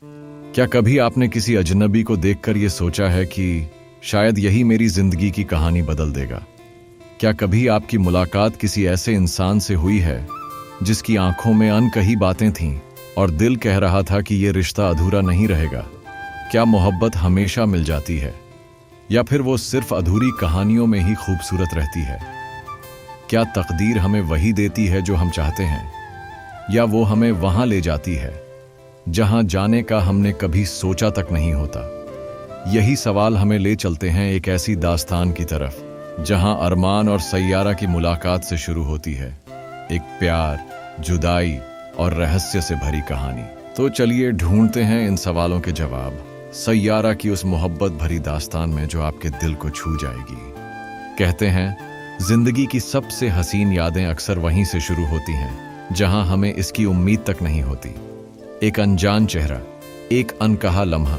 क्या कभी आपने किसी अजनबी को देखकर यह सोचा है कि शायद यही मेरी जिंदगी की कहानी बदल देगा? क्या कभी आपकी मुलाकात किसी ऐसे इंसान से हुई है जिसकी आंखों में अनकही बातें थीं और दिल कह रहा था कि यह रिश्ता अधूरा नहीं रहेगा? क्या मोहब्बत हमेशा मिल जाती है, या फिर वो सिर्फ अधूरी कहानियों में ही खूबसूरत रहती है? क्या तकदीर हमें वही देती है जो हम चाहते हैं, या वो हमें वहां ले जाती है जहां जाने का हमने कभी सोचा तक नहीं होता? यही सवाल हमें ले चलते हैं एक ऐसी दास्तान की तरफ जहां अरमान और सैयारा की मुलाकात से शुरू होती है एक प्यार, जुदाई और रहस्य से भरी कहानी। तो चलिए ढूंढते हैं इन सवालों के जवाब सैयारा की उस मोहब्बत भरी दास्तान में जो आपके दिल को छू जाएगी। कहते हैं जिंदगी की सबसे हसीन यादें अक्सर वहीं से शुरू होती हैं जहां हमें इसकी उम्मीद तक नहीं होती। एक अनजान चेहरा, एक अनकहा लम्हा,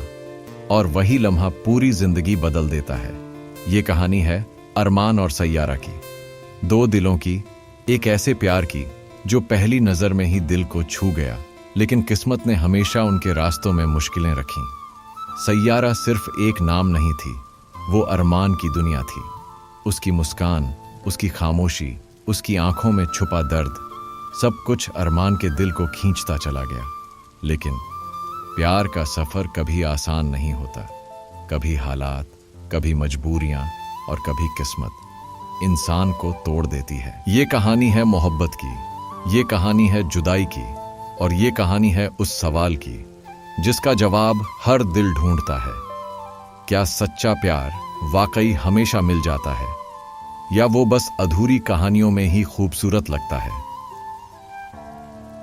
और वही लम्हा पूरी जिंदगी बदल देता है। ये कहानी है अरमान और सैयारा की, दो दिलों की, एक ऐसे प्यार की जो पहली नजर में ही दिल को छू गया, लेकिन किस्मत ने हमेशा उनके रास्तों में मुश्किलें रखीं। सैयारा सिर्फ एक नाम नहीं थी, वो अरमान की दुनिया थी। उसकी मुस्कान, उसकी खामोशी, उसकी आंखों में छुपा दर्द, सब कुछ अरमान के दिल को खींचता चला गया। लेकिन प्यार का सफर कभी आसान नहीं होता। कभी हालात, कभी मजबूरियां और कभी किस्मत इंसान को तोड़ देती है। ये कहानी है मोहब्बत की, ये कहानी है जुदाई की, और ये कहानी है उस सवाल की जिसका जवाब हर दिल ढूंढता है। क्या सच्चा प्यार वाकई हमेशा मिल जाता है, या वो बस अधूरी कहानियों में ही खूबसूरत लगता है?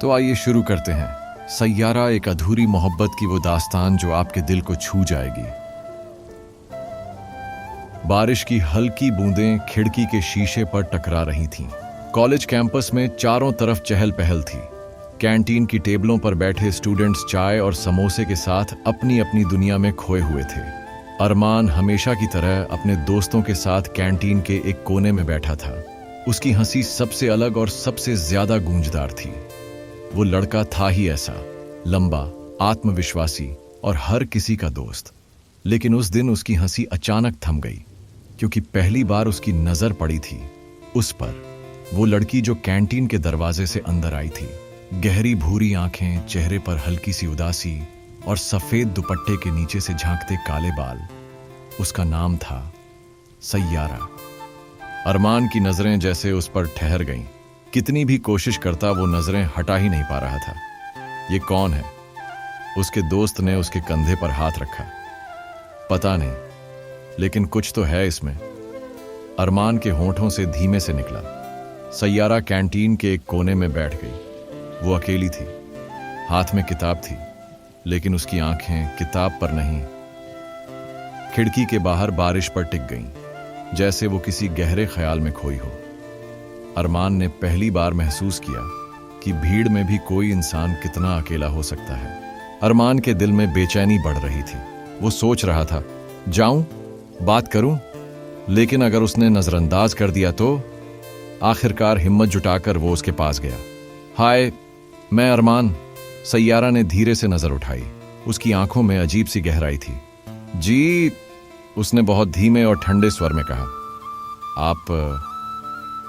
तो आइए शुरू करते हैं सैयारा, एक अधूरी मोहब्बत की वो दास्तान जो आपके दिल को छू जाएगी। बारिश की हल्की बूंदें खिड़की के शीशे पर टकरा रही थीं। कॉलेज कैंपस में चारों तरफ चहल पहल थी। कैंटीन की टेबलों पर बैठे स्टूडेंट्स चाय और समोसे के साथ अपनी अपनी दुनिया में खोए हुए थे। अरमान हमेशा की तरह अपने दोस्तों के साथ कैंटीन के एक कोने में बैठा था। उसकी हंसी सबसे अलग और सबसे ज्यादा गूंजदार थी। वो लड़का था ही ऐसा, लंबा, आत्मविश्वासी और हर किसी का दोस्त। लेकिन उस दिन उसकी हंसी अचानक थम गई, क्योंकि पहली बार उसकी नजर पड़ी थी उस पर, वो लड़की जो कैंटीन के दरवाजे से अंदर आई थी। गहरी भूरी आंखें, चेहरे पर हल्की सी उदासी और सफेद दुपट्टे के नीचे से झांकते काले बाल। उसका नाम था सैयारा। अरमान की नजरें जैसे उस पर ठहर गईं। कितनी भी कोशिश करता वो नजरें हटा ही नहीं पा रहा था। ये कौन है? उसके दोस्त ने उसके कंधे पर हाथ रखा। पता नहीं, लेकिन कुछ तो है इसमें। अरमान के होंठों से धीमे से निकला। सैयारा कैंटीन के एक कोने में बैठ गई। वो अकेली थी, हाथ में किताब थी, लेकिन उसकी आंखें किताब पर नहीं, खिड़की के बाहर बारिश पर टिक गईं, जैसे वो किसी गहरे ख्याल में खोई हो। अरमान ने पहली बार महसूस किया कि भीड़ में भी कोई इंसान कितना अकेला हो सकता है। अरमान के दिल में बेचैनी बढ़ रही थी। वो सोच रहा था, जाऊं, बात करूं, लेकिन अगर उसने नजरअंदाज कर दिया तो? आखिरकार हिम्मत जुटाकर वो उसके पास गया। हाय, मैं अरमान। सैयारा ने धीरे से नजर उठाई। उसकी आंखों में अजीब सी गहराई थी। जी, उसने बहुत धीमे और ठंडे स्वर में कहा। आप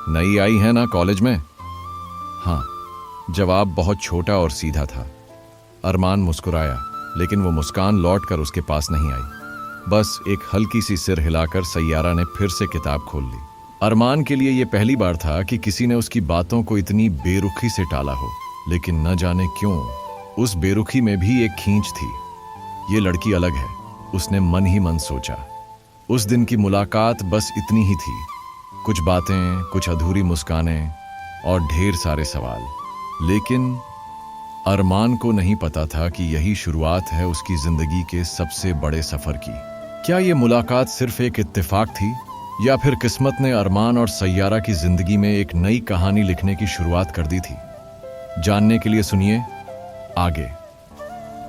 नई आई हैं ना कॉलेज में? हाँ। जवाब बहुत छोटा और सीधा था। अरमान मुस्कुराया, लेकिन वो मुस्कान लौटकर उसके पास नहीं आई। बस एक हल्की सी सिर हिलाकर सैयारा ने फिर से किताब खोल ली। अरमान के लिए यह पहली बार था कि किसी ने उसकी बातों को इतनी बेरुखी से टाला हो, लेकिन न जाने क्यों उस बेरुखी में भी एक खींच थी। ये लड़की अलग है, उसने मन ही मन सोचा। उस दिन की मुलाकात बस इतनी ही थी, कुछ बातें, कुछ अधूरी मुस्कानें और ढेर सारे सवाल। लेकिन अरमान को नहीं पता था कि यही शुरुआत है उसकी जिंदगी के सबसे बड़े सफर की। क्या ये मुलाकात सिर्फ एक इत्तेफाक थी, या फिर किस्मत ने अरमान और सैयारा की जिंदगी में एक नई कहानी लिखने की शुरुआत कर दी थी? जानने के लिए सुनिए आगे।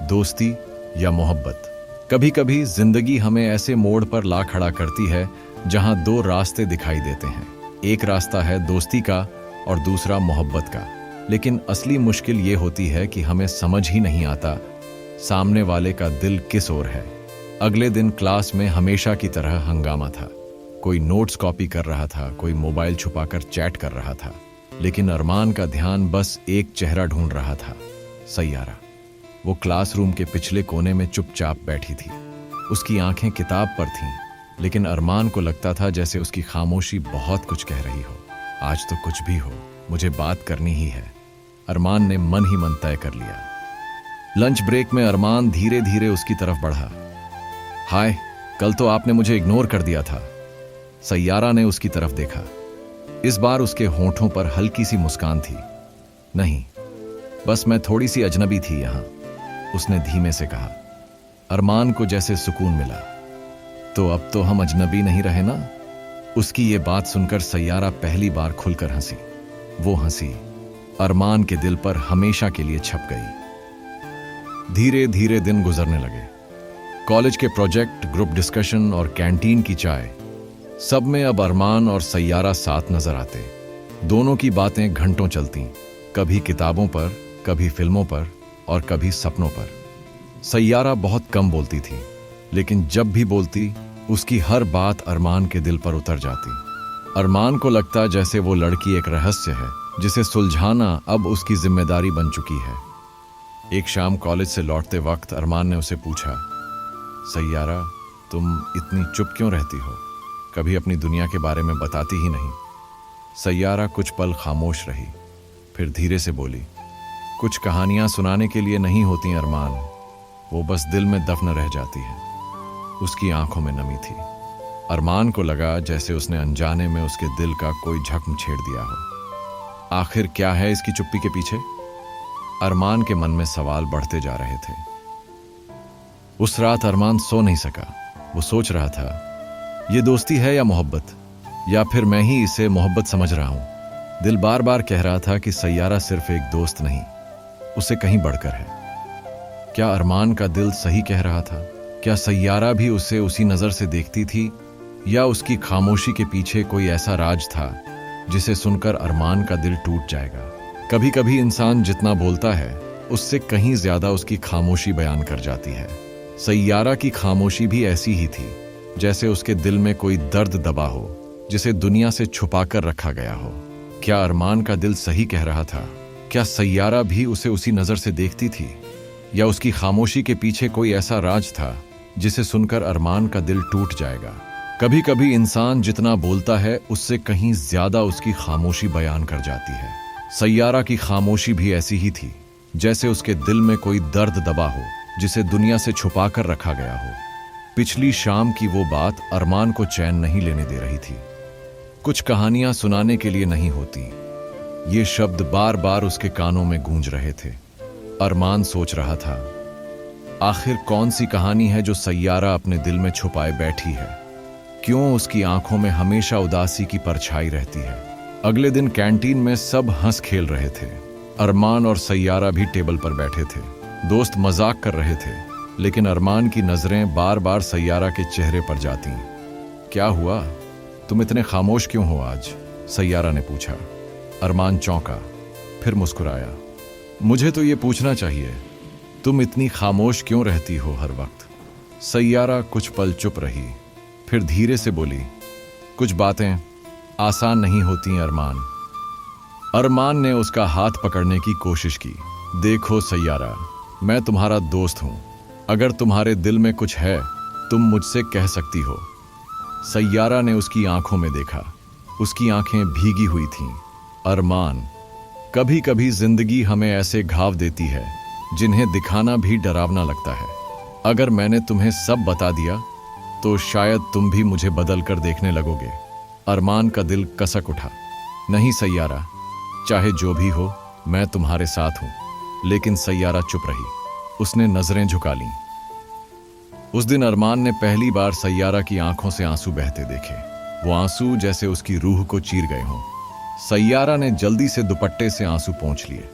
दोस्ती या मोहब्बत? कभी कभी जिंदगी हमें ऐसे मोड़ पर ला खड़ा करती है जहां दो रास्ते दिखाई देते हैं। एक रास्ता है दोस्ती का और दूसरा मोहब्बत का। लेकिन असली मुश्किल ये होती है कि हमें समझ ही नहीं आता सामने वाले का दिल किस ओर है। अगले दिन क्लास में हमेशा की तरह हंगामा था। कोई नोट्स कॉपी कर रहा था, कोई मोबाइल छुपाकर चैट कर रहा था, लेकिन अरमान का ध्यान बस एक चेहरा ढूंढ रहा था, सैयारा। वो क्लासरूम के पिछले कोने में चुपचाप बैठी थी। उसकी आंखें किताब पर थीं, लेकिन अरमान को लगता था जैसे उसकी खामोशी बहुत कुछ कह रही हो। आज तो कुछ भी हो, मुझे बात करनी ही है, अरमान ने मन ही मन तय कर लिया। लंच ब्रेक में अरमान धीरे धीरे उसकी तरफ बढ़ा। हाय, कल तो आपने मुझे इग्नोर कर दिया था। सैयारा ने उसकी तरफ देखा। इस बार उसके होंठों पर हल्की सी मुस्कान थी। नहीं, बस मैं थोड़ी सी अजनबी थी यहां, उसने धीमे से कहा। अरमान को जैसे सुकून मिला। तो अब तो हम अजनबी नहीं रहे ना? उसकी ये बात सुनकर सैयारा पहली बार खुलकर हंसी। वो हंसी अरमान के दिल पर हमेशा के लिए छप गई। धीरे धीरे दिन गुजरने लगे। कॉलेज के प्रोजेक्ट, ग्रुप डिस्कशन और कैंटीन की चाय, सब में अब अरमान और सैयारा साथ नजर आते। दोनों की बातें घंटों चलती, कभी किताबों पर, कभी फिल्मों पर और कभी सपनों पर। सैयारा बहुत कम बोलती थी, लेकिन जब भी बोलती उसकी हर बात अरमान के दिल पर उतर जाती। अरमान को लगता जैसे वो लड़की एक रहस्य है जिसे सुलझाना अब उसकी जिम्मेदारी बन चुकी है। एक शाम कॉलेज से लौटते वक्त अरमान ने उसे पूछा, सैयारा, तुम इतनी चुप क्यों रहती हो? कभी अपनी दुनिया के बारे में बताती ही नहीं। सैयारा कुछ पल खामोश रही, फिर धीरे से बोली, कुछ कहानियां सुनाने के लिए नहीं होती अरमान, वो बस दिल में दफन रह जाती है। उसकी आंखों में नमी थी। अरमान को लगा जैसे उसने अनजाने में उसके दिल का कोई जख्म छेड़ दिया हो। आखिर क्या है इसकी चुप्पी के पीछे? अरमान के मन में सवाल बढ़ते जा रहे थे। उस रात अरमान सो नहीं सका। वो सोच रहा था, ये दोस्ती है या मोहब्बत, या फिर मैं ही इसे मोहब्बत समझ रहा हूं। दिल बार बार कह रहा था कि सैयारा सिर्फ एक दोस्त नहीं, उसे कहीं बढ़कर है। क्या अरमान का दिल सही कह रहा था? क्या सैयारा भी उसे उसी नजर से देखती थी, या उसकी खामोशी के पीछे कोई ऐसा राज था जिसे सुनकर अरमान का दिल टूट जाएगा? कभी कभी इंसान जितना बोलता है उससे कहीं ज्यादा उसकी खामोशी बयान कर जाती है। सैयारा की खामोशी भी ऐसी ही थी, जैसे उसके दिल में कोई दर्द दबा हो जिसे दुनिया से छुपा कर रखा गया हो। क्या अरमान का दिल सही कह रहा था? क्या सैयारा भी उसे उसी नजर से देखती थी, या उसकी खामोशी के पीछे कोई ऐसा राज था जिसे सुनकर अरमान का दिल टूट जाएगा? कभी कभी इंसान जितना बोलता है उससे कहीं ज्यादा उसकी खामोशी बयान कर जाती है। सैयारा की खामोशी भी ऐसी ही थी, जैसे उसके दिल में कोई दर्द दबा हो जिसे दुनिया से छुपा कर रखा गया हो। पिछली शाम की वो बात अरमान को चैन नहीं लेने दे रही थी। कुछ कहानियां सुनाने के लिए नहीं होती, ये शब्द बार बार उसके कानों में गूंज रहे थे। अरमान सोच रहा था, आखिर कौन सी कहानी है जो सैयारा अपने दिल में छुपाए बैठी है? क्यों उसकी आंखों में हमेशा उदासी की परछाई रहती है? अगले दिन कैंटीन में सब हंस खेल रहे थे। अरमान और सैयारा भी टेबल पर बैठे थे। दोस्त मजाक कर रहे थे, लेकिन अरमान की नजरें बार बार सैयारा के चेहरे पर जाती। क्या हुआ, तुम इतने खामोश क्यों हो आज? सैयारा ने पूछा। अरमान चौंका, फिर मुस्कुराया। मुझे तो ये पूछना चाहिए, तुम इतनी खामोश क्यों रहती हो हर वक्त? सैयारा कुछ पल चुप रही, फिर धीरे से बोली, कुछ बातें आसान नहीं होती अरमान। अरमान ने उसका हाथ पकड़ने की कोशिश की। देखो सैयारा, मैं तुम्हारा दोस्त हूं। अगर तुम्हारे दिल में कुछ है तुम मुझसे कह सकती हो। सैयारा ने उसकी आंखों में देखा। उसकी आंखें भीगी हुई थीं। अरमान, कभी कभी जिंदगी हमें ऐसे घाव देती है जिन्हें दिखाना भी डरावना लगता है। अगर मैंने तुम्हें सब बता दिया तो शायद तुम भी मुझे बदल कर देखने लगोगे। अरमान का दिल कसक उठा। नहीं सैयारा, चाहे जो भी हो मैं तुम्हारे साथ हूं। लेकिन सैयारा चुप रही। उसने नजरें झुका लीं। उस दिन अरमान ने पहली बार सैयारा की आंखों से आंसू बहते देखे। वो आंसू जैसे उसकी रूह को चीर गए हों। सैयारा ने जल्दी से दुपट्टे से आंसू पोंछ लिए।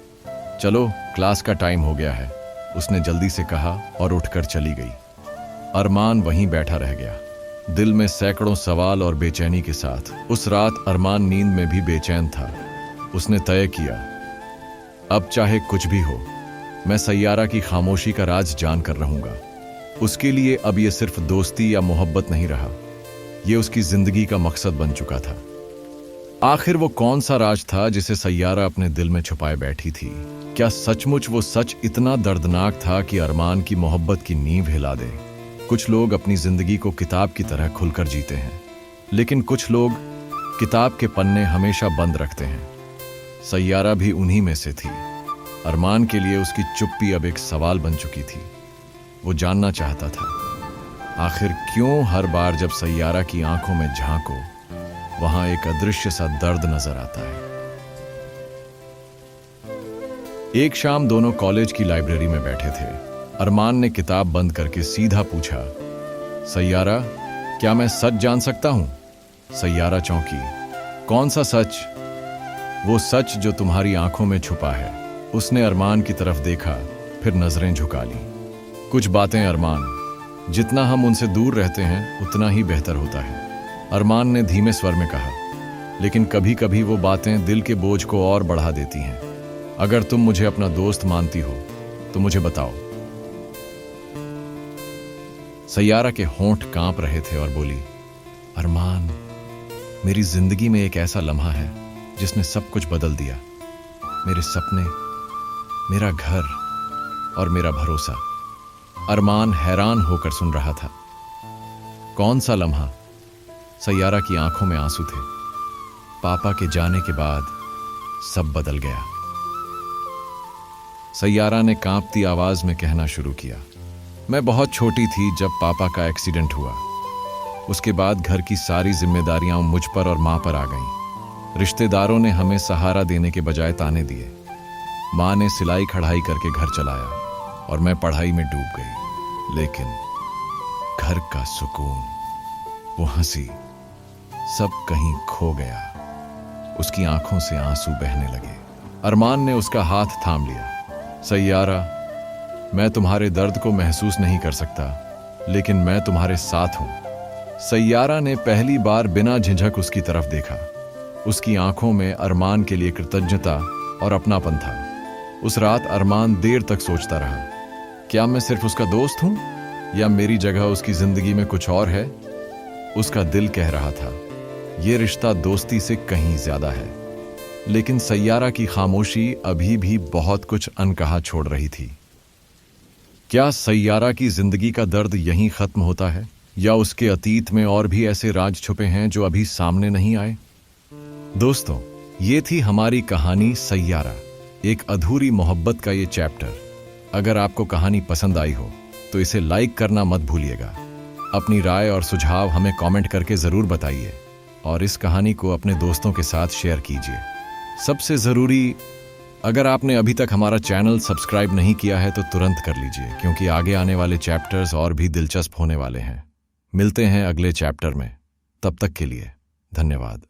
चलो, क्लास का टाइम हो गया है, उसने जल्दी से कहा और उठकर चली गई। अरमान वहीं बैठा रह गया, दिल में सैकड़ों सवाल और बेचैनी के साथ। उस रात अरमान नींद में भी बेचैन था। उसने तय किया, अब चाहे कुछ भी हो मैं सैयारा की खामोशी का राज जानकर रहूंगा। उसके लिए अब ये सिर्फ दोस्ती या मोहब्बत नहीं रहा, ये उसकी जिंदगी का मकसद बन चुका था। आखिर वो कौन सा राज था जिसे सैयारा अपने दिल में छुपाए बैठी थी? क्या सचमुच वो सच इतना दर्दनाक था कि अरमान की मोहब्बत की नींव हिला दे? कुछ लोग अपनी जिंदगी को किताब की तरह खुलकर जीते हैं, लेकिन कुछ लोग किताब के पन्ने हमेशा बंद रखते हैं। सैयारा भी उन्हीं में से थी। अरमान के लिए उसकी चुप्पी अब एक सवाल बन चुकी थी। वो जानना चाहता था, आखिर क्यों हर बार जब सैयारा की आंखों में झांको, वहां एक अदृश्य सा दर्द नजर आता है। एक शाम दोनों कॉलेज की लाइब्रेरी में बैठे थे। अरमान ने किताब बंद करके सीधा पूछा, सैयारा, क्या मैं सच जान सकता हूं? सैयारा चौंकी। कौन सा सच? वो सच जो तुम्हारी आंखों में छुपा है। उसने अरमान की तरफ देखा, फिर नजरें झुका ली। कुछ बातें अरमान, जितना हम उनसे दूर रहते हैं उतना ही बेहतर होता है, अरमान ने धीमे स्वर में कहा। लेकिन कभी कभी वो बातें दिल के बोझ को और बढ़ा देती हैं। अगर तुम मुझे अपना दोस्त मानती हो तो मुझे बताओ। सैयारा के होंठ कांप रहे थे और बोली, अरमान, मेरी जिंदगी में एक ऐसा लम्हा है जिसने सब कुछ बदल दिया। मेरे सपने, मेरा घर और मेरा भरोसा। अरमान हैरान होकर सुन रहा था। कौन सा लम्हा? सैयारा की आंखों में आंसू थे। पापा के जाने के बाद सब बदल गया। सैयारा ने कांपती आवाज में कहना शुरू किया, मैं बहुत छोटी थी जब पापा का एक्सीडेंट हुआ। उसके बाद घर की सारी जिम्मेदारियां मुझ पर और मां पर आ गईं। रिश्तेदारों ने हमें सहारा देने के बजाय ताने दिए। मां ने सिलाई कढ़ाई करके घर चलाया और मैं पढ़ाई में डूब गई। लेकिन घर का सुकून, वो हंसी, सब कहीं खो गया। उसकी आंखों से आंसू बहने लगे। अरमान ने उसका हाथ थाम लिया। सैयारा, मैं तुम्हारे दर्द को महसूस नहीं कर सकता, लेकिन मैं तुम्हारे साथ हूं। सैयारा ने पहली बार बिना झिझक उसकी तरफ देखा। उसकी आंखों में अरमान के लिए कृतज्ञता और अपनापन था। उस रात अरमान देर तक सोचता रहा, क्या मैं सिर्फ उसका दोस्त हूं या मेरी जगह उसकी जिंदगी में कुछ और है? उसका दिल कह रहा था, यह रिश्ता दोस्ती से कहीं ज्यादा है। लेकिन सैयारा की खामोशी अभी भी बहुत कुछ अनकहा छोड़ रही थी। क्या सैयारा की जिंदगी का दर्द यहीं खत्म होता है, या उसके अतीत में और भी ऐसे राज छुपे हैं जो अभी सामने नहीं आए? दोस्तों, ये थी हमारी कहानी सैयारा, एक अधूरी मोहब्बत का ये चैप्टर। अगर आपको कहानी पसंद आई हो तो इसे लाइक करना मत भूलिएगा। अपनी राय और सुझाव हमें कमेंट करके जरूर बताइए और इस कहानी को अपने दोस्तों के साथ शेयर कीजिए। सबसे जरूरी, अगर आपने अभी तक हमारा चैनल सब्सक्राइब नहीं किया है तो तुरंत कर लीजिए, क्योंकि आगे आने वाले चैप्टर्स और भी दिलचस्प होने वाले हैं। मिलते हैं अगले चैप्टर में, तब तक के लिए धन्यवाद।